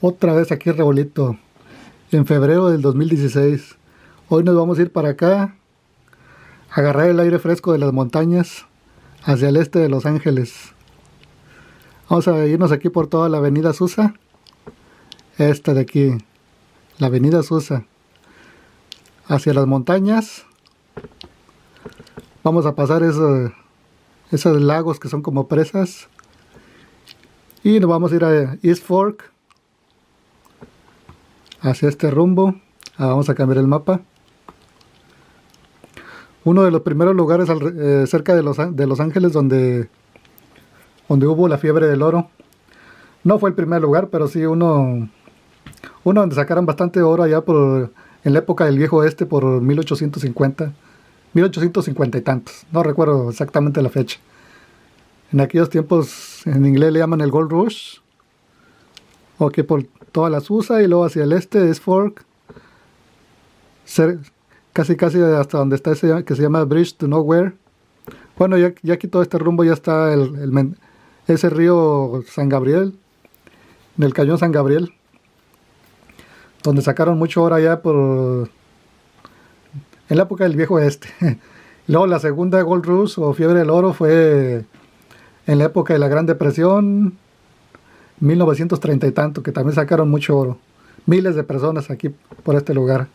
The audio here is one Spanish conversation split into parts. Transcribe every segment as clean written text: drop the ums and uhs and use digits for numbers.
Otra vez aquí Rebolito, en febrero del 2016. Hoy nos vamos a ir para acá, a agarrar el aire fresco de las montañas, hacia el este de Los Ángeles. Vamos a irnos aquí por toda la avenida Susa. Esta de aquí, la avenida Susa. Hacia las montañas. Vamos a pasar esos lagos que son como presas. Y nos vamos a ir a East Fork, hacia este rumbo. Vamos a cambiar el mapa. Uno de los primeros lugares cerca de Los Ángeles donde hubo la fiebre del oro. No fue el primer lugar, pero sí uno donde sacaron bastante oro allá en la época del Viejo Oeste, por 1850 y tantos. No recuerdo exactamente la fecha. En aquellos tiempos, en inglés le llaman el Gold Rush. Ok, por toda la Susa y luego hacia el este es Fork. Casi hasta donde está ese que se llama Bridge to Nowhere. Bueno, ya aquí todo este rumbo ya está ese río San Gabriel, en el cañón San Gabriel, donde sacaron mucho oro allá en la época del Viejo Oeste. Luego la segunda Gold Rush o fiebre del oro fue en la época de la Gran Depresión, 1930 y tanto, que también sacaron mucho oro. Miles de personas aquí por este lugar.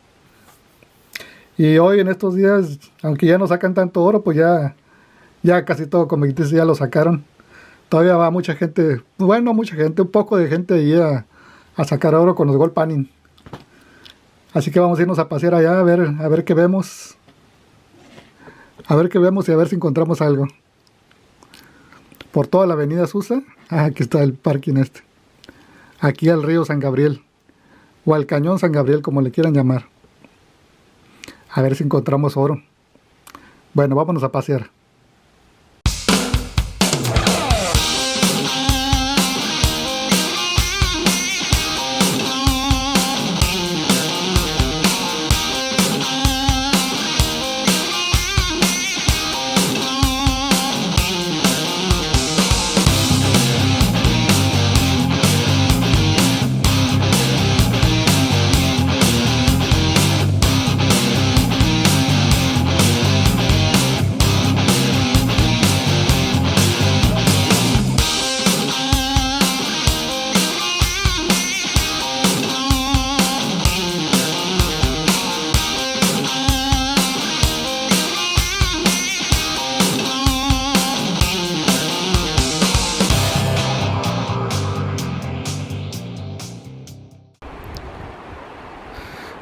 Y hoy en estos días, aunque ya no sacan tanto oro, pues ya casi todo, como dices, ya lo sacaron. Todavía va mucha gente, bueno, mucha gente, un poco de gente ahí a sacar oro con los gold panning. Así que vamos a irnos a pasear allá a ver qué vemos. A ver qué vemos y a ver si encontramos algo. Por toda la avenida Susa. Aquí está el parking este. Aquí al río San Gabriel. O al cañón San Gabriel, como le quieran llamar. A ver si encontramos oro. Bueno, vámonos a pasear.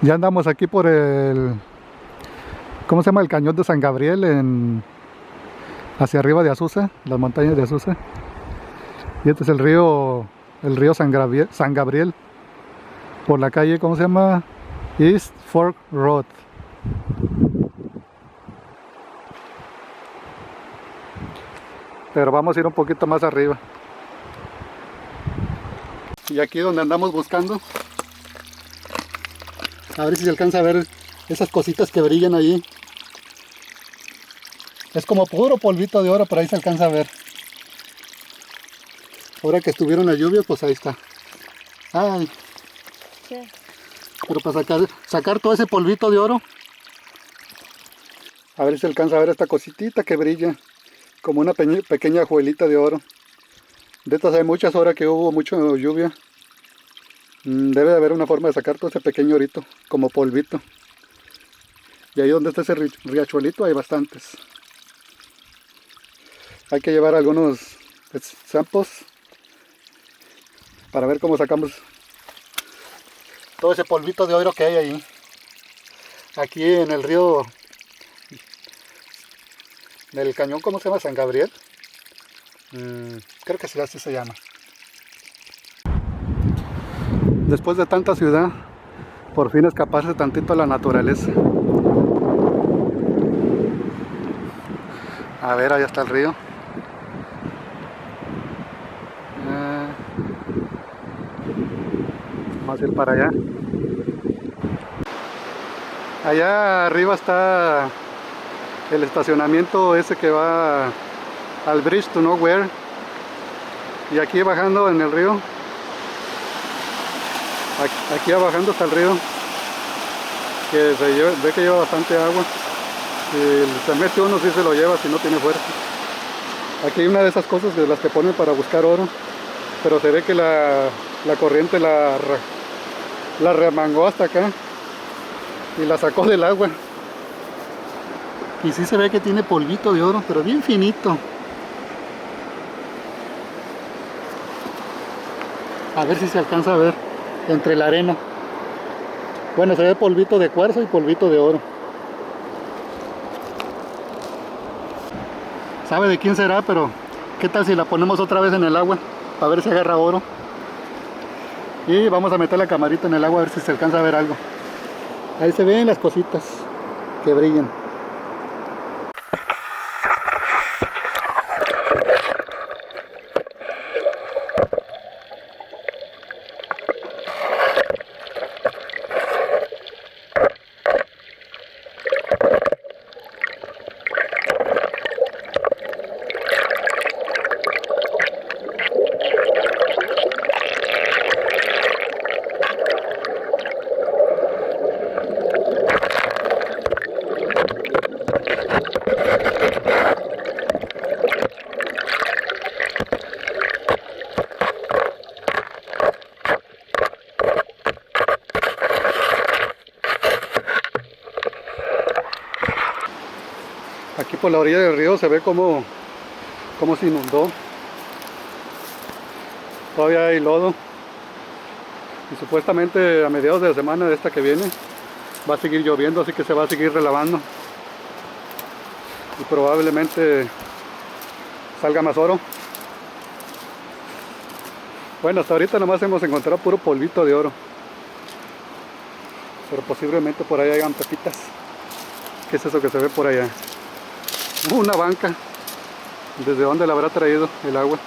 Ya andamos aquí por ¿cómo se llama? El cañón de San Gabriel, hacia arriba de Azusa, las montañas de Azusa. Y este es el río San Gabriel, por la calle, ¿cómo se llama? East Fork Road. Pero vamos a ir un poquito más arriba. Y aquí donde andamos buscando, a ver si se alcanza a ver esas cositas que brillan allí. Es como puro polvito de oro, pero ahí se alcanza a ver. Ahora que estuvieron las lluvias, pues ahí está. Ay. Sí. Pero para sacar todo ese polvito de oro, a ver si se alcanza a ver esta cositita que brilla, como una pequeña juelita de oro. De estas hay muchas horas que hubo mucha lluvia. Debe de haber una forma de sacar todo ese pequeño orito, como polvito. Y ahí donde está ese riachuelito hay bastantes. Hay que llevar algunos samples para ver cómo sacamos todo ese polvito de oro que hay ahí. Aquí en el río, en el cañón, ¿cómo se llama? San Gabriel. Creo que así se llama. Después de tanta ciudad, por fin escaparse tantito a la naturaleza. A ver, allá está el río. Vamos a ir para allá. Allá arriba está el estacionamiento ese que va al Bridge to Nowhere. Y aquí bajando en el río aquí bajando hasta el río, que ve que lleva bastante agua. Si se mete uno, sí se lo lleva si no tiene fuerza. Aquí hay una de esas cosas de las que ponen para buscar oro, pero se ve que la corriente la remangó hasta acá y la sacó del agua. Y sí se ve que tiene polvito de oro, pero bien finito. A ver si se alcanza a ver entre la arena. Bueno, se ve polvito de cuarzo y polvito de oro. Sabe de quién será, pero ¿qué tal si la ponemos otra vez en el agua? Para ver si agarra oro. Y vamos a meter la camarita en el agua a ver si se alcanza a ver algo. Ahí se ven las cositas que brillan. Aquí por la orilla del río se ve cómo se inundó. Todavía hay lodo. Y supuestamente a mediados de la semana esta que viene va a seguir lloviendo, así que se va a seguir relavando. Y probablemente salga más oro. Bueno, hasta ahorita nomás hemos encontrado puro polvito de oro. Pero posiblemente por ahí hayan pepitas. ¿Qué es eso que se ve por allá? Una banca. ¿Desde dónde la habrá traído el agua?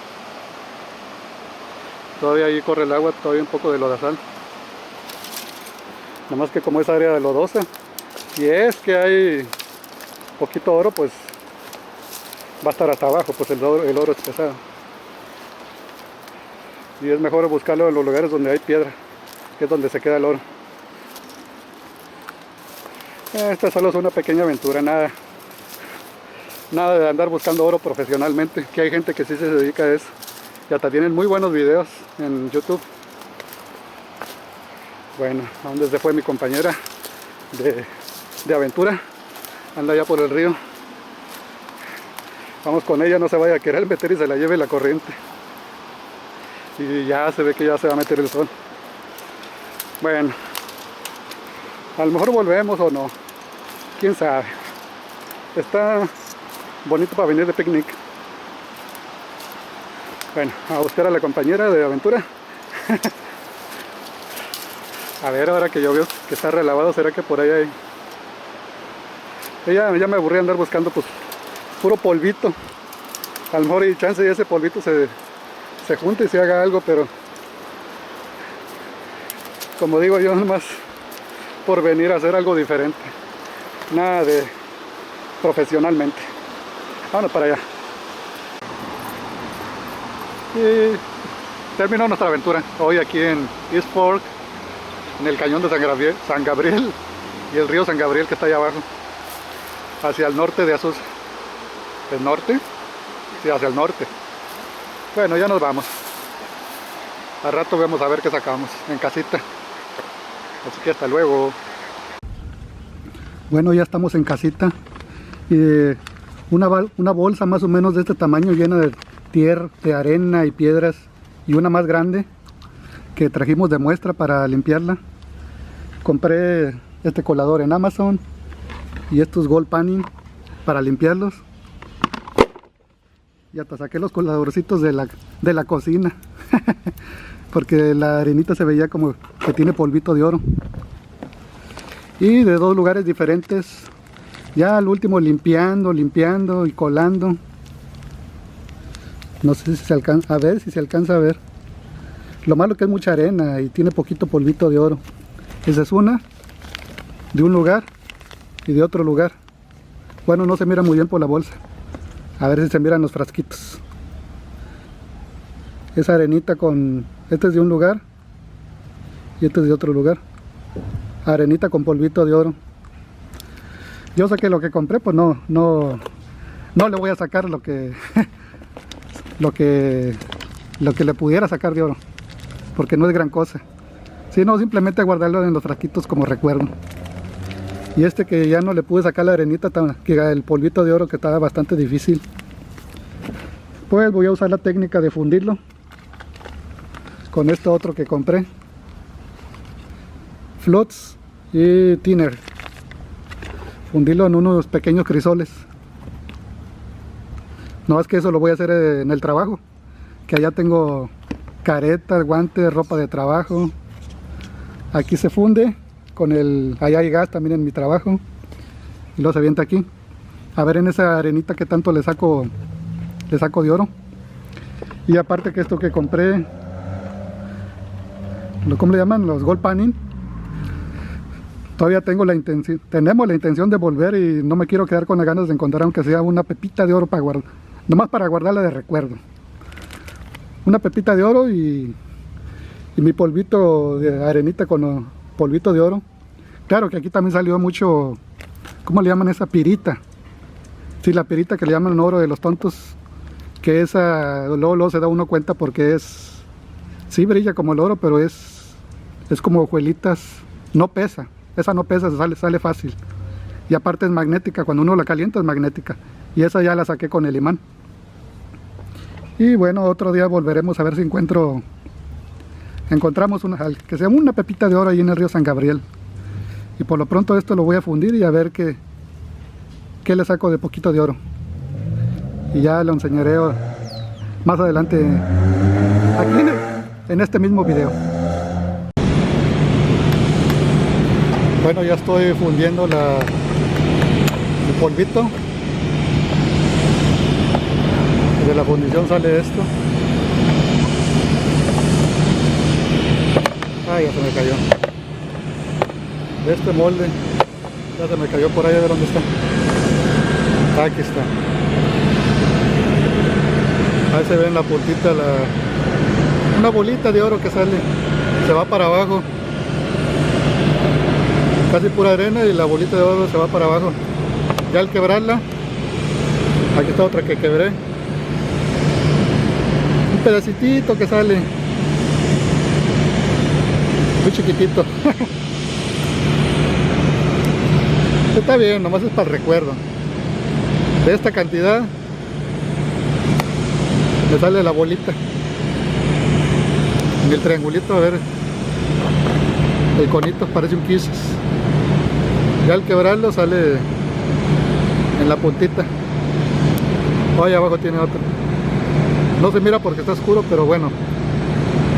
Todavía ahí corre el agua, todavía un poco de lodazal. Nada más que como es área lodosa, y es que hay poquito oro, pues va a estar hasta abajo, pues el oro es pesado. Y es mejor buscarlo en los lugares donde hay piedra, que es donde se queda el oro. Esta solo es una pequeña aventura, nada de andar buscando oro profesionalmente, que hay gente que sí se dedica a eso. Y hasta tienen muy buenos videos en YouTube. Bueno, a donde se fue mi compañera de aventura. Anda allá por el río. Vamos con ella, no se vaya a querer meter y se la lleve la corriente. Y ya se ve que ya se va a meter el sol. Bueno, a lo mejor volvemos o no. Quién sabe. Está bonito para venir de picnic. Bueno, a buscar a la compañera de aventura. A ver, ahora que yo veo que está relavado, ¿será que por ahí hay? Ya me aburrí de andar buscando pues puro polvito. A lo mejor hay chance y ese polvito se junte y se haga algo, pero como digo yo, nomás por venir a hacer algo diferente. Nada de profesionalmente. Vámonos para allá. Y terminó nuestra aventura hoy aquí en East Fork, en el cañón de San Gabriel y el río San Gabriel que está allá abajo, hacia el norte de Azusa. ¿El norte? Sí, hacia el norte. Bueno, ya nos vamos. Al rato vamos a ver qué sacamos en casita. Así que hasta luego. Bueno, ya estamos en casita. Una bolsa más o menos de este tamaño llena de tierra, de arena y piedras, y una más grande que trajimos de muestra para limpiarla. Compré este colador en Amazon y estos Gold Panning para limpiarlos, y hasta saqué los coladorcitos de la cocina porque la arenita se veía como que tiene polvito de oro. Y de dos lugares diferentes, ya al último limpiando y colando. No sé si se alcanza a ver, a ver. Lo malo que es mucha arena y tiene poquito polvito de oro. Esa es una de un lugar y de otro lugar. Bueno, no se mira muy bien por la bolsa. A ver si se miran los frasquitos. Esa arenita este es de un lugar y este es de otro lugar. Arenita con polvito de oro. Yo sé que lo que compré pues no le voy a sacar lo que lo que le pudiera sacar de oro, porque no es gran cosa, sino simplemente guardarlo en los frasquitos como recuerdo. Y este que ya no le pude sacar la arenita, que el polvito de oro, que estaba bastante difícil, pues voy a usar la técnica de fundirlo con esto otro que compré, Floats y Thinner. Fundirlo en unos pequeños crisoles. No es que eso lo voy a hacer en el trabajo, que allá tengo caretas, guantes, ropa de trabajo. Aquí se funde con allá hay gas también en mi trabajo, y luego se avienta aquí. A ver en esa arenita que tanto le saco de oro. Y aparte que esto que compré, ¿cómo le llaman? Los gold panning. Todavía tenemos la intención de volver, y no me quiero quedar con las ganas de encontrar aunque sea una pepita de oro para guardar, nomás para guardarla de recuerdo. Una pepita de oro y mi polvito de arenita con polvito de oro. Claro que aquí también salió mucho, ¿cómo le llaman esa pirita? Sí, la pirita que le llaman oro de los tontos, que esa luego se da uno cuenta porque sí brilla como el oro, pero es como hojuelitas, no pesa. Esa no pesa, sale fácil. Y aparte es magnética, cuando uno la calienta es magnética. Y esa ya la saqué con el imán. Y bueno, otro día volveremos a ver si encontramos que sea una pepita de oro ahí en el río San Gabriel. Y por lo pronto esto lo voy a fundir y a ver qué le saco de poquito de oro. Y ya lo enseñaré más adelante aquí en este mismo video. Bueno, ya estoy fundiendo el polvito. De la fundición sale esto. Ay, ya se me cayó. De este molde ya se me cayó por ahí. A ver dónde está. Aquí está. Ahí se ve en la puntita una bolita de oro que sale. Se va para abajo. Casi pura arena, y la bolita de oro se va para abajo. Ya al quebrarla, aquí está otra que quebré, un pedacitito que sale muy chiquitito. Está bien, nomás es para el recuerdo. De esta cantidad me sale la bolita en el triangulito. A ver, el conito parece un Kisses. Ya al quebrarlo sale en la puntita. Ahí abajo tiene otro. No se mira porque está oscuro, pero bueno.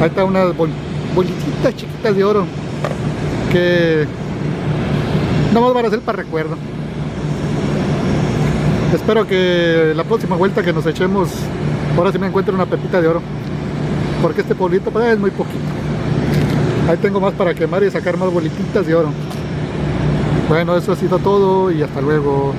Ahí está unas bolititas chiquitas de oro que nomás van a ser para recuerdo. Espero que la próxima vuelta que nos echemos, ahora sí me encuentre una pepita de oro, porque este polvito pues, es muy poquito. Ahí tengo más para quemar y sacar más bolititas de oro. Bueno, eso ha sido todo y hasta luego.